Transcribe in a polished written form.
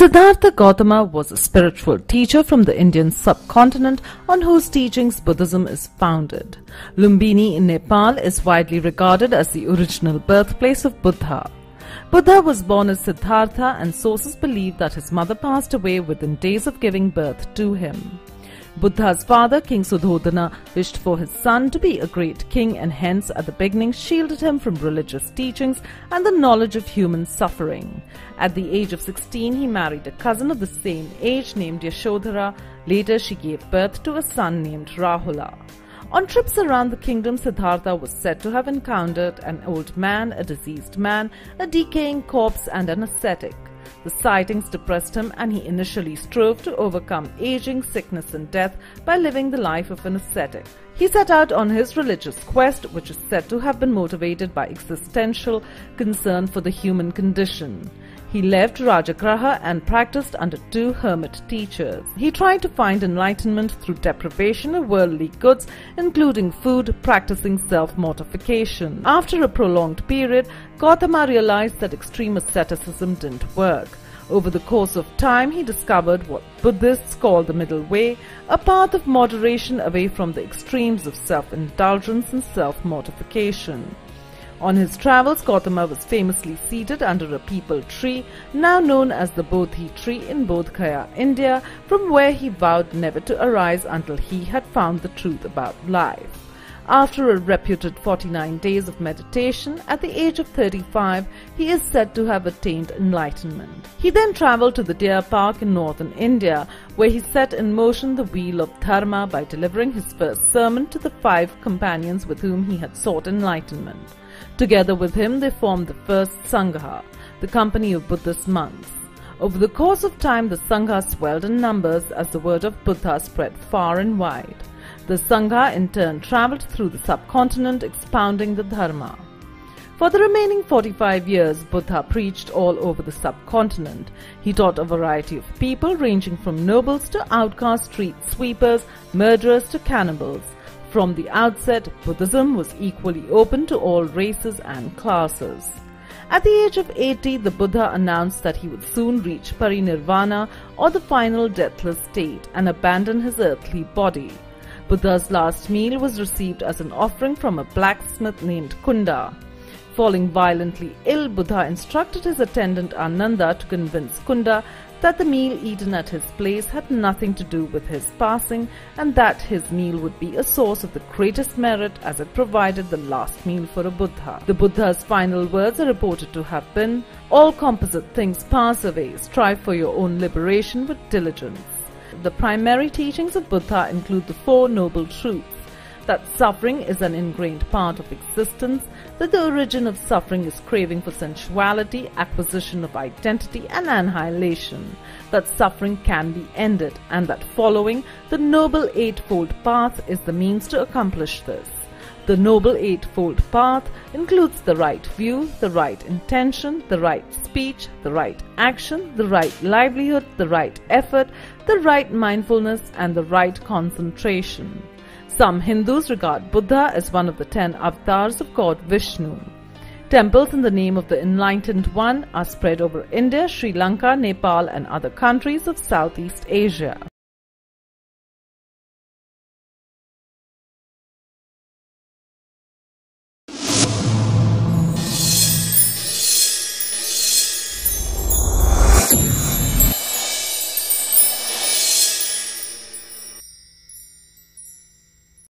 Siddhartha Gotama was a spiritual teacher from the Indian subcontinent on whose teachings Buddhism is founded. Lumbini in Nepal is widely regarded as the original birthplace of Buddha. Buddha was born as Siddhartha, and sources believe that his mother passed away within days of giving birth to him. Buddha's father, King Suddhodana, wished for his son to be a great king and hence at the beginning shielded him from religious teachings and the knowledge of human suffering. At the age of 16, he married a cousin of the same age named Yashodhara. Later, she gave birth to a son named Rahula. On trips around the kingdom, Siddhartha was said to have encountered an old man, a diseased man, a decaying corpse, and an ascetic. The sightings depressed him, and he initially strove to overcome aging, sickness and death by living the life of an ascetic. He set out on his religious quest, which is said to have been motivated by existential concern for the human condition. He left Rajagraha and practiced under two hermit teachers. He tried to find enlightenment through deprivation of worldly goods, including food, practicing self-mortification. After a prolonged period, Gautama realized that extreme asceticism didn't work. Over the course of time, he discovered what Buddhists call the middle way, a path of moderation away from the extremes of self-indulgence and self-mortification. On his travels, Gautama was famously seated under a peepal tree, now known as the Bodhi tree in Bodh Gaya, India, from where he vowed never to arise until he had found the truth about life. After a reputed 49 days of meditation, at the age of 35, he is said to have attained enlightenment. He then travelled to the deer park in northern India, where he set in motion the wheel of dharma by delivering his first sermon to the 5 companions with whom he had sought enlightenment. Together with him, they formed the first Sangha, the company of Buddhist monks. Over the course of time, the Sangha swelled in numbers as the word of Buddha spread far and wide. The Sangha in turn travelled through the subcontinent, expounding the Dharma. For the remaining 45 years, Buddha preached all over the subcontinent. He taught a variety of people, ranging from nobles to outcast street sweepers, murderers to cannibals. From the outset, Buddhism was equally open to all races and classes. At the age of 80, the Buddha announced that he would soon reach parinirvana, or the final deathless state, and abandon his earthly body. Buddha's last meal was received as an offering from a blacksmith named Kunda. Falling violently ill, Buddha instructed his attendant Ananda to convince Kunda that the meal eaten at his place had nothing to do with his passing, and that his meal would be a source of the greatest merit as it provided the last meal for a Buddha. The Buddha's final words are reported to have been, "All composite things pass away, strive for your own liberation with diligence." The primary teachings of Buddha include the 4 noble truths: that suffering is an ingrained part of existence, that the origin of suffering is craving for sensuality, acquisition of identity and annihilation, that suffering can be ended, and that following the Noble Eightfold Path is the means to accomplish this. The Noble Eightfold Path includes the right view, the right intention, the right speech, the right action, the right livelihood, the right effort, the right mindfulness, and the right concentration. Some Hindus regard Buddha as one of the 10 avatars of God Vishnu. Temples in the name of the Enlightened One are spread over India, Sri Lanka, Nepal, and other countries of Southeast Asia.